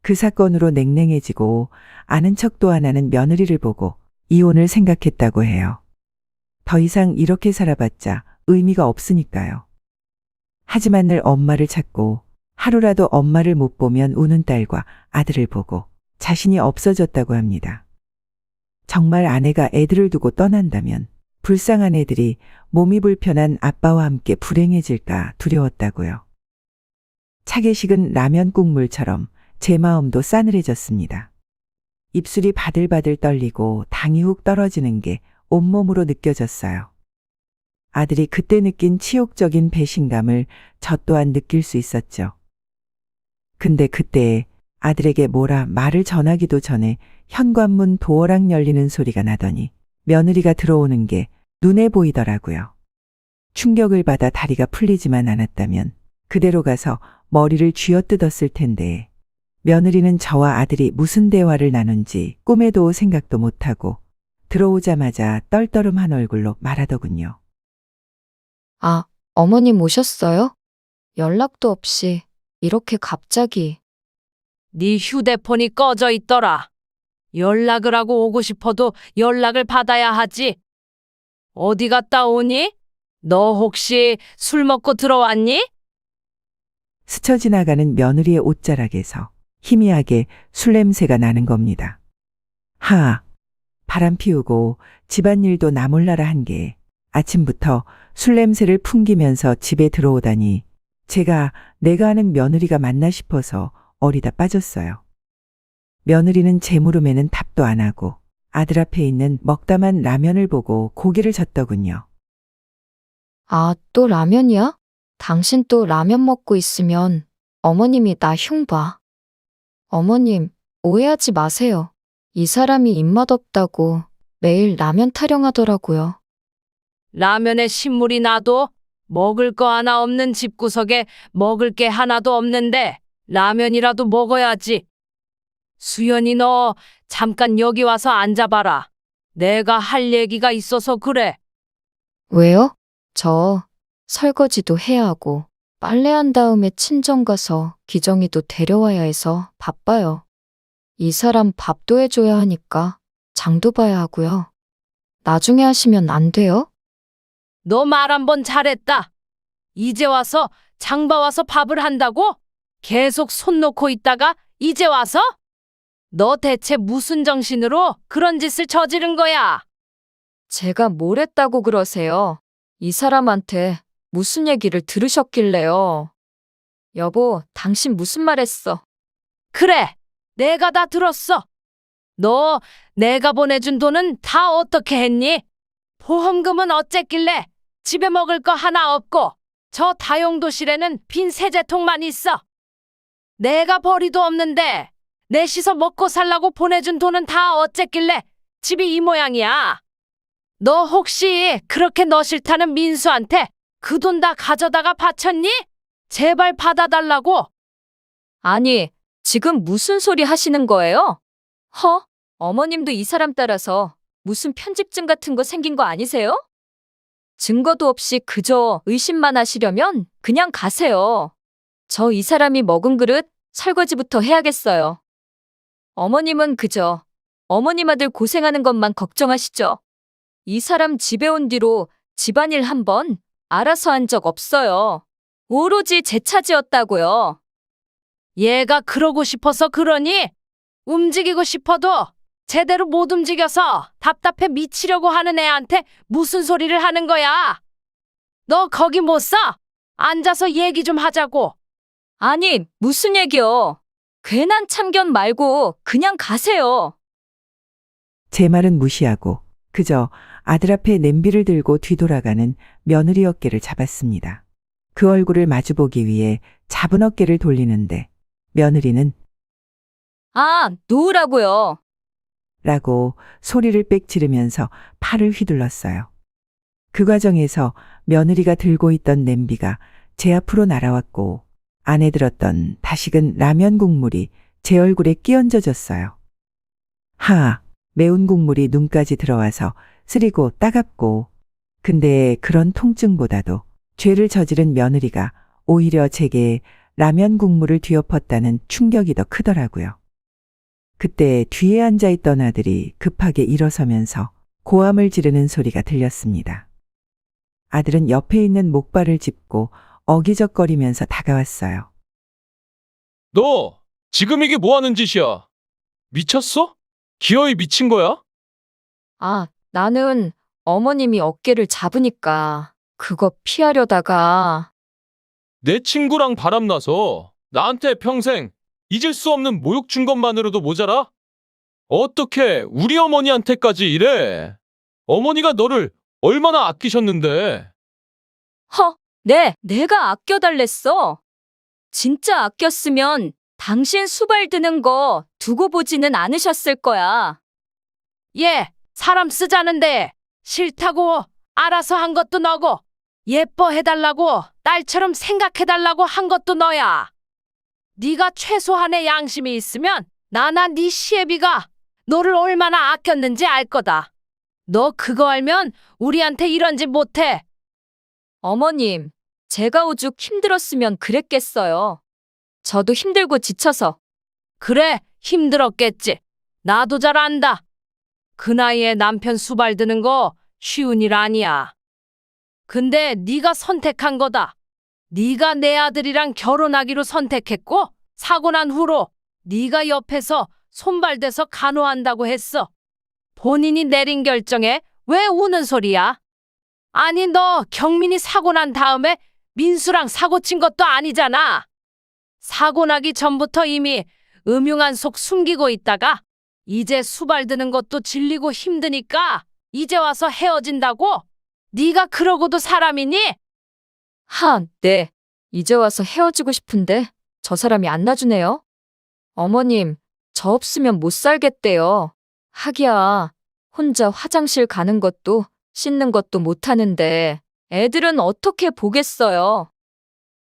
그 사건으로 냉랭해지고 아는 척도 안 하는 며느리를 보고 이혼을 생각했다고 해요. 더 이상 이렇게 살아봤자 의미가 없으니까요. 하지만 늘 엄마를 찾고 하루라도 엄마를 못 보면 우는 딸과 아들을 보고 자신이 없어졌다고 합니다. 정말 아내가 애들을 두고 떠난다면 불쌍한 애들이 몸이 불편한 아빠와 함께 불행해질까 두려웠다고요. 차게 식은 라면 국물처럼 제 마음도 싸늘해졌습니다. 입술이 바들바들 떨리고 당이 훅 떨어지는 게 온몸으로 느껴졌어요. 아들이 그때 느낀 치욕적인 배신감을 저 또한 느낄 수 있었죠. 근데 그때 아들에게 뭐라 말을 전하기도 전에 현관문 도어락 열리는 소리가 나더니 며느리가 들어오는 게 눈에 보이더라고요. 충격을 받아 다리가 풀리지만 않았다면 그대로 가서 머리를 쥐어뜯었을 텐데 며느리는 저와 아들이 무슨 대화를 나눈지 꿈에도 생각도 못하고 들어오자마자 떨떠름한 얼굴로 말하더군요. 아, 어머님 오셨어요? 연락도 없이 이렇게 갑자기. 네 휴대폰이 꺼져 있더라. 연락을 하고 오고 싶어도 연락을 받아야 하지. 어디 갔다 오니? 너 혹시 술 먹고 들어왔니? 스쳐 지나가는 며느리의 옷자락에서 희미하게 술 냄새가 나는 겁니다. 바람 피우고 집안일도 나 몰라라 한 게 아침부터 술 냄새를 풍기면서 집에 들어오다니 내가 아는 며느리가 맞나 싶어서 어리다 빠졌어요. 며느리는 제 물음에는 답도 안 하고 아들 앞에 있는 먹다만 라면을 보고 고개를 젓더군요. 아, 또 라면이야? 당신 또 라면 먹고 있으면 어머님이 나 흉 봐. 어머님, 오해하지 마세요. 이 사람이 입맛 없다고 매일 라면 타령하더라고요. 라면에 신물이 나도 먹을 거 하나 없는 집구석에 먹을 게 하나도 없는데 라면이라도 먹어야지. 수연이 너 잠깐 여기 와서 앉아봐라. 내가 할 얘기가 있어서 그래. 왜요? 저 설거지도 해야 하고 빨래한 다음에 친정 가서 기정이도 데려와야 해서 바빠요. 이 사람 밥도 해줘야 하니까 장도 봐야 하고요. 나중에 하시면 안 돼요? 너 말 한 번 잘했다. 이제 와서 장 봐와서 밥을 한다고? 계속 손 놓고 있다가 이제 와서? 너 대체 무슨 정신으로 그런 짓을 저지른 거야? 제가 뭘 했다고 그러세요? 이 사람한테 무슨 얘기를 들으셨길래요? 여보, 당신 무슨 말 했어? 그래, 내가 다 들었어. 너 내가 보내준 돈은 다 어떻게 했니? 보험금은 어쨌길래 집에 먹을 거 하나 없고 저 다용도실에는 빈 세제통만 있어. 내가 벌이도 없는데 넷이서 먹고 살라고 보내준 돈은 다 어쨌길래 집이 이 모양이야. 너 혹시 그렇게 너 싫다는 민수한테 그 돈 다 가져다가 바쳤니? 제발 받아달라고. 아니, 지금 무슨 소리 하시는 거예요? 어머님도 이 사람 따라서 무슨 편집증 같은 거 생긴 거 아니세요? 증거도 없이 그저 의심만 하시려면 그냥 가세요. 저 이 사람이 먹은 그릇 설거지부터 해야겠어요. 어머님은 그저 어머님 아들 고생하는 것만 걱정하시죠. 이 사람 집에 온 뒤로 집안일 한번 알아서 한 적 없어요. 오로지 제 차지였다고요. 얘가 그러고 싶어서 그러니? 움직이고 싶어도 제대로 못 움직여서 답답해 미치려고 하는 애한테 무슨 소리를 하는 거야? 너 거기 못 서? 앉아서 얘기 좀 하자고. 아니, 무슨 얘기요? 괜한 참견 말고 그냥 가세요. 제 말은 무시하고 그저 아들 앞에 냄비를 들고 뒤돌아가는 며느리 어깨를 잡았습니다. 그 얼굴을 마주보기 위해 잡은 어깨를 돌리는데 며느리는 아, 놓으라고요. 라고 소리를 빽 지르면서 팔을 휘둘렀어요. 그 과정에서 며느리가 들고 있던 냄비가 제 앞으로 날아왔고 안에 들었던 다식은 라면 국물이 제 얼굴에 끼얹어졌어요. 매운 국물이 눈까지 들어와서 쓰리고 따갑고 근데 그런 통증보다도 죄를 저지른 며느리가 오히려 제게 라면 국물을 뒤엎었다는 충격이 더 크더라고요. 그때 뒤에 앉아있던 아들이 급하게 일어서면서 고함을 지르는 소리가 들렸습니다. 아들은 옆에 있는 목발을 짚고 어기적거리면서 다가왔어요. 너 지금 이게 뭐 하는 짓이야? 미쳤어? 기어이 미친 거야? 아, 나는 어머님이 어깨를 잡으니까 그거 피하려다가. 내 친구랑 바람나서 나한테 평생 잊을 수 없는 모욕 준 것만으로도 모자라? 어떻게 우리 어머니한테까지 이래? 어머니가 너를 얼마나 아끼셨는데. 네, 내가 아껴달랬어. 진짜 아꼈으면 당신 수발 드는 거 두고 보지는 않으셨을 거야. 얘 사람 쓰자는데 싫다고 알아서 한 것도 너고 예뻐해달라고 딸처럼 생각해달라고 한 것도 너야. 네가 최소한의 양심이 있으면 나나 네 시애비가 너를 얼마나 아꼈는지 알 거다. 너 그거 알면 우리한테 이런 짓 못해. 어머님, 제가 오죽 힘들었으면 그랬겠어요. 저도 힘들고 지쳐서. 그래, 힘들었겠지. 나도 잘 안다. 그 나이에 남편 수발 드는 거 쉬운 일 아니야. 근데 네가 선택한 거다. 네가 내 아들이랑 결혼하기로 선택했고 사고 난 후로 네가 옆에서 손발대서 간호한다고 했어. 본인이 내린 결정에 왜 우는 소리야? 아니 너 경민이 사고 난 다음에 민수랑 사고 친 것도 아니잖아. 사고 나기 전부터 이미 음흉한 속 숨기고 있다가 이제 수발드는 것도 질리고 힘드니까 이제 와서 헤어진다고? 네가 그러고도 사람이니? 네. 이제 와서 헤어지고 싶은데 저 사람이 안 놔주네요. 어머님, 저 없으면 못 살겠대요. 하기야, 혼자 화장실 가는 것도 씻는 것도 못 하는데 애들은 어떻게 보겠어요.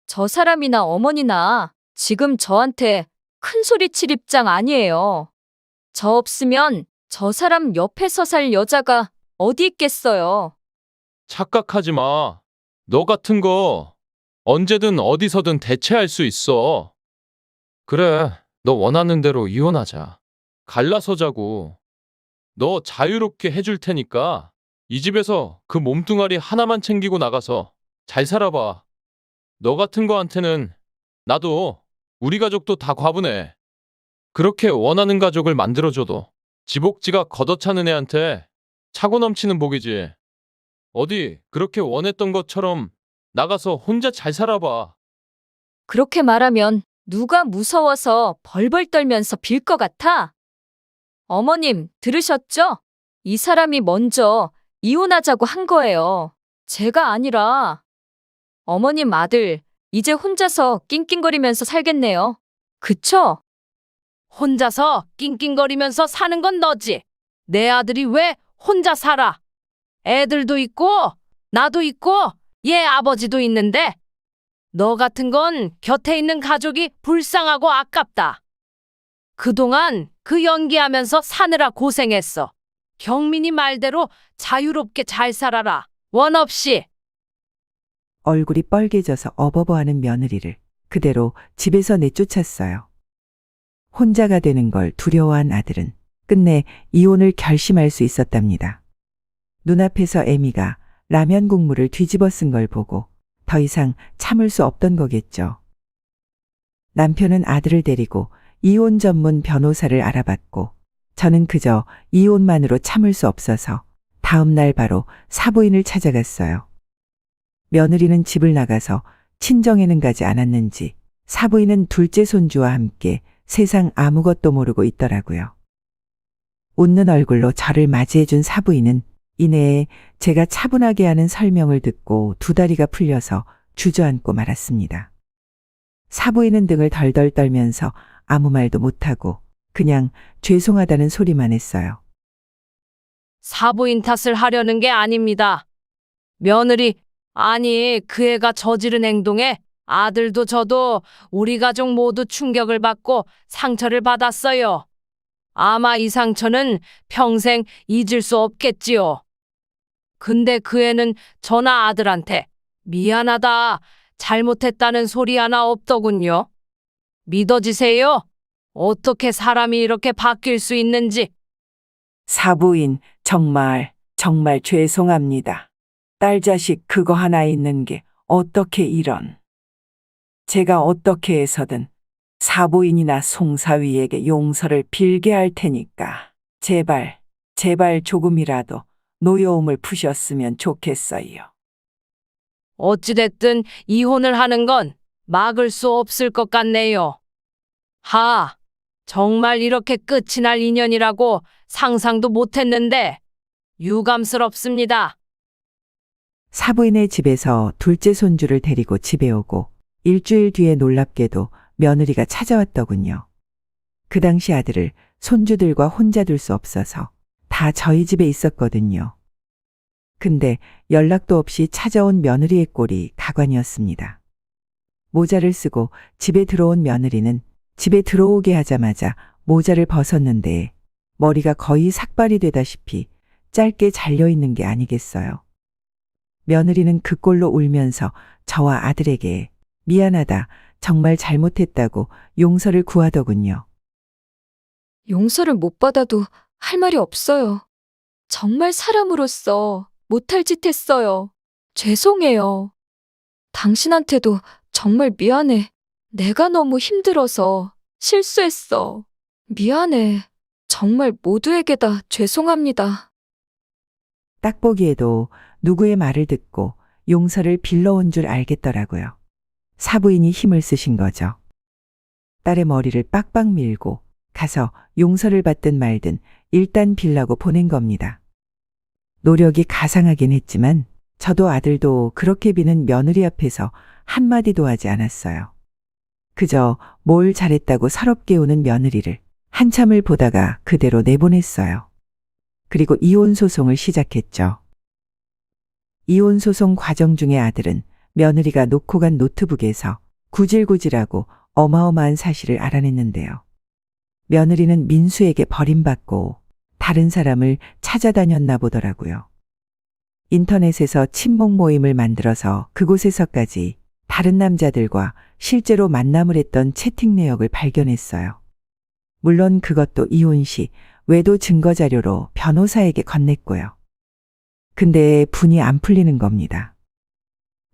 저 사람이나 어머니나 지금 저한테 큰 소리 칠 입장 아니에요. 저 없으면 저 사람 옆에서 살 여자가 어디 있겠어요. 착각하지 마. 너 같은 거 언제든 어디서든 대체할 수 있어. 그래, 너 원하는 대로 이혼하자. 갈라서 자고. 너 자유롭게 해줄 테니까 이 집에서 그 몸뚱아리 하나만 챙기고 나가서 잘 살아봐. 너 같은 거한테는 나도 우리 가족도 다 과분해. 그렇게 원하는 가족을 만들어줘도 지복지가 걷어차는 애한테 차고 넘치는 복이지. 어디 그렇게 원했던 것처럼 나가서 혼자 잘 살아봐. 그렇게 말하면 누가 무서워서 벌벌 떨면서 빌 것 같아? 어머님, 들으셨죠? 이 사람이 먼저 이혼하자고 한 거예요. 제가 아니라. 어머님 아들, 이제 혼자서 낑낑거리면서 살겠네요. 그쵸? 혼자서 낑낑거리면서 사는 건 너지. 내 아들이 왜 혼자 살아? 애들도 있고 나도 있고 얘 아버지도 있는데 너 같은 건 곁에 있는 가족이 불쌍하고 아깝다. 그동안 그 연기하면서 사느라 고생했어. 경민이 말대로 자유롭게 잘 살아라. 원 없이. 얼굴이 빨개져서 어버버하는 며느리를 그대로 집에서 내쫓았어요. 혼자가 되는 걸 두려워한 아들은 끝내 이혼을 결심할 수 있었답니다. 눈앞에서 애미가 라면 국물을 뒤집어 쓴 걸 보고 더 이상 참을 수 없던 거겠죠. 남편은 아들을 데리고 이혼 전문 변호사를 알아봤고 저는 그저 이혼만으로 참을 수 없어서 다음 날 바로 사부인을 찾아갔어요. 며느리는 집을 나가서 친정에는 가지 않았는지 사부인은 둘째 손주와 함께 세상 아무것도 모르고 있더라고요. 웃는 얼굴로 저를 맞이해준 사부인은 이내에 제가 차분하게 하는 설명을 듣고 두 다리가 풀려서 주저앉고 말았습니다. 사부인은 등을 덜덜 떨면서 아무 말도 못하고 그냥 죄송하다는 소리만 했어요. 사부인 탓을 하려는 게 아닙니다. 며느리, 아니 그 애가 저지른 행동에 아들도 저도 우리 가족 모두 충격을 받고 상처를 받았어요. 아마 이 상처는 평생 잊을 수 없겠지요. 근데 그 애는 저나 아들한테 미안하다, 잘못했다는 소리 하나 없더군요. 믿어지세요? 어떻게 사람이 이렇게 바뀔 수 있는지. 사부인, 정말 죄송합니다. 딸 자식 그거 하나 있는 게 어떻게 이런. 제가 어떻게 해서든 사부인이나 송사위에게 용서를 빌게 할 테니까 제발 조금이라도 노여움을 푸셨으면 좋겠어요. 어찌됐든 이혼을 하는 건 막을 수 없을 것 같네요. 정말 이렇게 끝이 날 인연이라고 상상도 못했는데 유감스럽습니다. 사부인의 집에서 둘째 손주를 데리고 집에 오고 일주일 뒤에 놀랍게도 며느리가 찾아왔더군요. 그 당시 아들을 손주들과 혼자 둘 수 없어서 다 저희 집에 있었거든요. 근데 연락도 없이 찾아온 며느리의 꼴이 가관이었습니다. 모자를 쓰고 집에 들어온 며느리는 집에 들어오게 하자마자 모자를 벗었는데 머리가 거의 삭발이 되다시피 짧게 잘려있는 게 아니겠어요. 며느리는 그 꼴로 울면서 저와 아들에게 미안하다, 정말 잘못했다고 용서를 구하더군요. 용서를 못 받아도 할 말이 없어요. 정말 사람으로서 못할 짓 했어요. 죄송해요. 당신한테도 정말 미안해. 내가 너무 힘들어서 실수했어. 미안해. 정말 모두에게 다 죄송합니다. 딱 보기에도 누구의 말을 듣고 용서를 빌러온 줄 알겠더라고요. 사부인이 힘을 쓰신 거죠. 딸의 머리를 빡빡 밀고 가서 용서를 받든 말든 일단 빌라고 보낸 겁니다. 노력이 가상하긴 했지만 저도 아들도 그렇게 비는 며느리 앞에서 한마디도 하지 않았어요. 그저 뭘 잘했다고 서럽게 우는 며느리를 한참을 보다가 그대로 내보냈어요. 그리고 이혼 소송을 시작했죠. 이혼 소송 과정 중에 아들은 며느리가 놓고 간 노트북에서 구질구질하고 어마어마한 사실을 알아냈는데요. 며느리는 민수에게 버림받고 다른 사람을 찾아다녔나 보더라고요. 인터넷에서 친목 모임을 만들어서 그곳에서까지 다른 남자들과 실제로 만남을 했던 채팅 내역을 발견했어요. 물론 그것도 이혼 시 외도 증거 자료로 변호사에게 건넸고요. 근데 분이 안 풀리는 겁니다.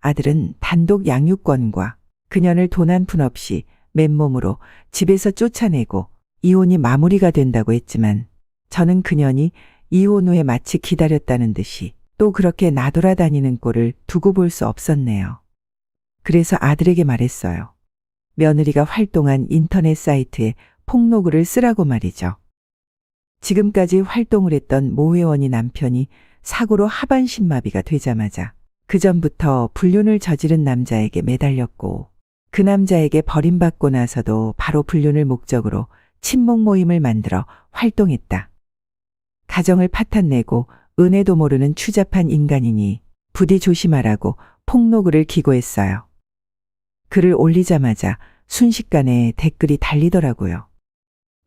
아들은 단독 양육권과 그년을 돈 한 푼 없이 맨몸으로 집에서 쫓아내고 이혼이 마무리가 된다고 했지만 저는 그년이 이혼 후에 마치 기다렸다는 듯이 또 그렇게 나돌아다니는 꼴을 두고 볼 수 없었네요. 그래서 아들에게 말했어요. 며느리가 활동한 인터넷 사이트에 폭로글을 쓰라고 말이죠. 지금까지 활동을 했던 모 회원이 남편이 사고로 하반신마비가 되자마자 그 전부터 불륜을 저지른 남자에게 매달렸고 그 남자에게 버림받고 나서도 바로 불륜을 목적으로 친목 모임을 만들어 활동했다. 가정을 파탄내고 은혜도 모르는 추잡한 인간이니 부디 조심하라고 폭로글을 기고했어요. 글을 올리자마자 순식간에 댓글이 달리더라고요.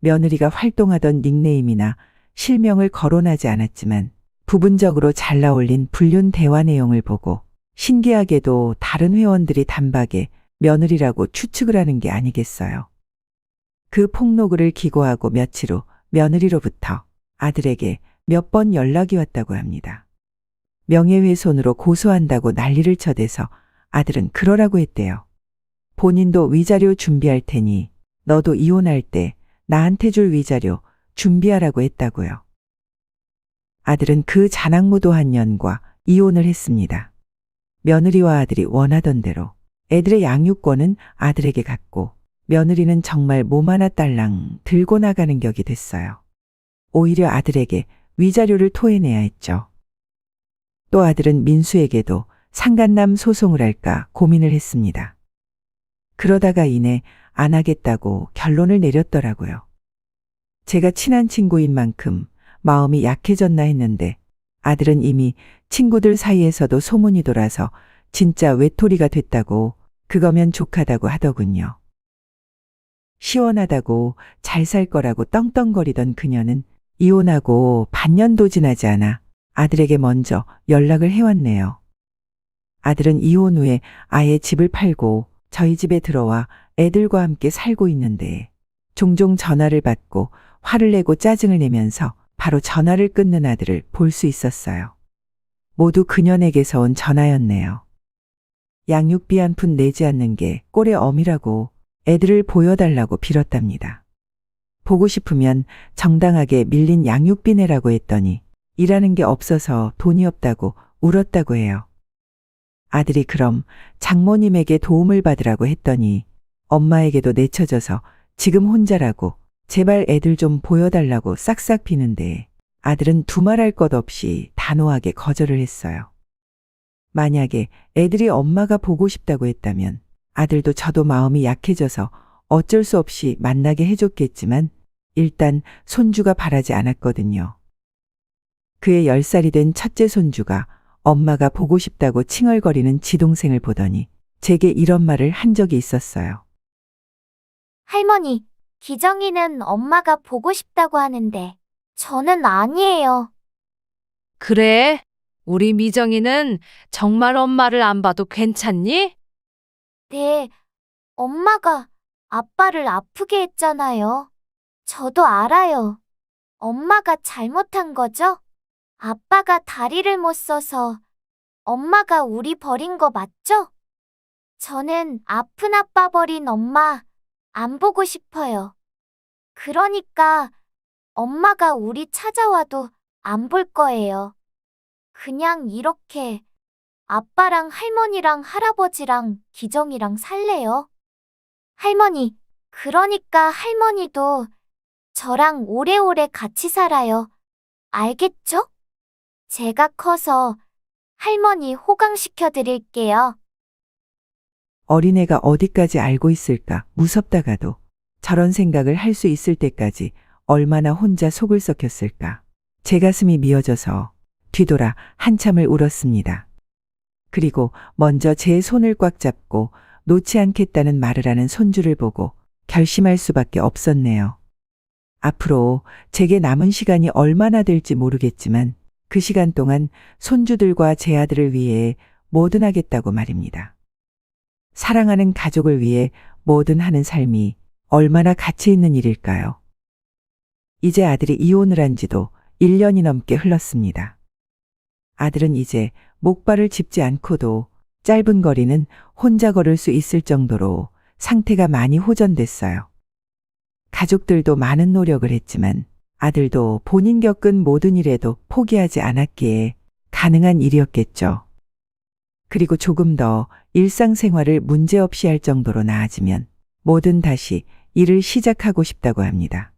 며느리가 활동하던 닉네임이나 실명을 거론하지 않았지만 부분적으로 잘라올린 불륜 대화 내용을 보고 신기하게도 다른 회원들이 단박에 며느리라고 추측을 하는 게 아니겠어요. 그 폭로글을 기고하고 며칠 후 며느리로부터 아들에게 몇 번 연락이 왔다고 합니다. 명예훼손으로 고소한다고 난리를 쳐대서 아들은 그러라고 했대요. 본인도 위자료 준비할 테니 너도 이혼할 때 나한테 줄 위자료 준비하라고 했다고요. 아들은 그 자낙무도한 년과 이혼을 했습니다. 며느리와 아들이 원하던 대로 애들의 양육권은 아들에게 갔고 며느리는 정말 몸 하나 딸랑 들고 나가는 격이 됐어요. 오히려 아들에게 위자료를 토해내야 했죠. 또 아들은 민수에게도 상간남 소송을 할까 고민을 했습니다. 그러다가 이내 안 하겠다고 결론을 내렸더라고요. 제가 친한 친구인 만큼 마음이 약해졌나 했는데 아들은 이미 친구들 사이에서도 소문이 돌아서 진짜 외톨이가 됐다고 그거면 족하다고 하더군요. 시원하다고 잘 살 거라고 떵떵거리던 그녀는 이혼하고 반년도 지나지 않아 아들에게 먼저 연락을 해왔네요. 아들은 이혼 후에 아예 집을 팔고 저희 집에 들어와 애들과 함께 살고 있는데 종종 전화를 받고 화를 내고 짜증을 내면서 바로 전화를 끊는 아들을 볼 수 있었어요. 모두 그년에게서 온 전화였네요. 양육비 한 푼 내지 않는 게 꼴의 엄이라고 애들을 보여달라고 빌었답니다. 보고 싶으면 정당하게 밀린 양육비 내라고 했더니 일하는 게 없어서 돈이 없다고 울었다고 해요. 아들이 그럼 장모님에게 도움을 받으라고 했더니 엄마에게도 내쳐져서 지금 혼자라고 제발 애들 좀 보여달라고 싹싹 비는데 아들은 두말할 것 없이 단호하게 거절을 했어요. 만약에 애들이 엄마가 보고 싶다고 했다면 아들도 저도 마음이 약해져서 어쩔 수 없이 만나게 해줬겠지만 일단 손주가 바라지 않았거든요. 그의 10살이 된 첫째 손주가 엄마가 보고 싶다고 칭얼거리는 지동생을 보더니 제게 이런 말을 한 적이 있었어요. 할머니, 기정이는 엄마가 보고 싶다고 하는데 저는 아니에요. 그래? 우리 미정이는 정말 엄마를 안 봐도 괜찮니? 네, 엄마가 아빠를 아프게 했잖아요. 저도 알아요. 엄마가 잘못한 거죠? 아빠가 다리를 못 써서 엄마가 우리 버린 거 맞죠? 저는 아픈 아빠 버린 엄마 안 보고 싶어요. 그러니까 엄마가 우리 찾아와도 안 볼 거예요. 그냥 이렇게 아빠랑 할머니랑 할아버지랑 기정이랑 살래요. 할머니, 그러니까 할머니도 저랑 오래오래 같이 살아요. 알겠죠? 제가 커서 할머니 호강시켜 드릴게요. 어린애가 어디까지 알고 있을까 무섭다가도 저런 생각을 할 수 있을 때까지 얼마나 혼자 속을 썩혔을까. 제 가슴이 미어져서 뒤돌아 한참을 울었습니다. 그리고 먼저 제 손을 꽉 잡고 놓지 않겠다는 말을 하는 손주를 보고 결심할 수밖에 없었네요. 앞으로 제게 남은 시간이 얼마나 될지 모르겠지만 그 시간 동안 손주들과 제 아들을 위해 뭐든 하겠다고 말입니다. 사랑하는 가족을 위해 뭐든 하는 삶이 얼마나 가치 있는 일일까요? 이제 아들이 이혼을 한 지도 1년이 넘게 흘렀습니다. 아들은 이제 목발을 짚지 않고도 짧은 거리는 혼자 걸을 수 있을 정도로 상태가 많이 호전됐어요. 가족들도 많은 노력을 했지만 아들도 본인 겪은 모든 일에도 포기하지 않았기에 가능한 일이었겠죠. 그리고 조금 더 일상생활을 문제없이 할 정도로 나아지면 뭐든 다시 일을 시작하고 싶다고 합니다.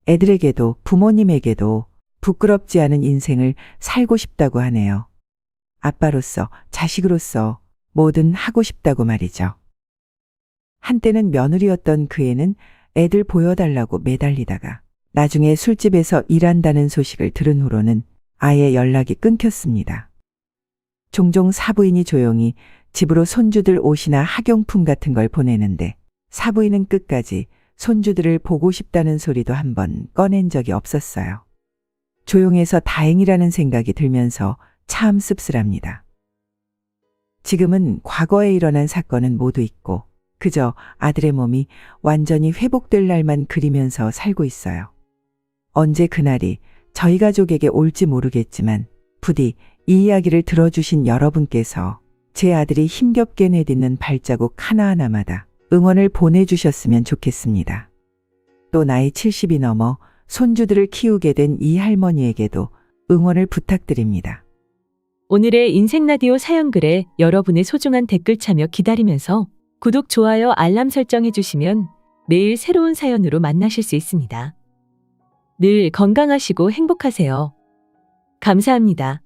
애들에게도 부모님에게도 부끄럽지 않은 인생을 살고 싶다고 하네요. 아빠로서, 자식으로서 뭐든 하고 싶다고 말이죠. 한때는 며느리였던 그 애는 애들 보여달라고 매달리다가 나중에 술집에서 일한다는 소식을 들은 후로는 아예 연락이 끊겼습니다. 종종 사부인이 조용히 집으로 손주들 옷이나 학용품 같은 걸 보내는데 사부인은 끝까지 손주들을 보고 싶다는 소리도 한번 꺼낸 적이 없었어요. 조용해서 다행이라는 생각이 들면서 참 씁쓸합니다. 지금은 과거에 일어난 사건은 모두 있고 그저 아들의 몸이 완전히 회복될 날만 그리면서 살고 있어요. 언제 그날이 저희 가족에게 올지 모르겠지만 부디 이 이야기를 들어주신 여러분께서 제 아들이 힘겹게 내딛는 발자국 하나하나마다 응원을 보내주셨으면 좋겠습니다. 또 나이 70이 넘어 손주들을 키우게 된 이 할머니에게도 응원을 부탁드립니다. 오늘의 인생라디오 사연글에 여러분의 소중한 댓글 참여 기다리면서 구독, 좋아요, 알람 설정해 주시면 매일 새로운 사연으로 만나실 수 있습니다. 늘 건강하시고 행복하세요. 감사합니다.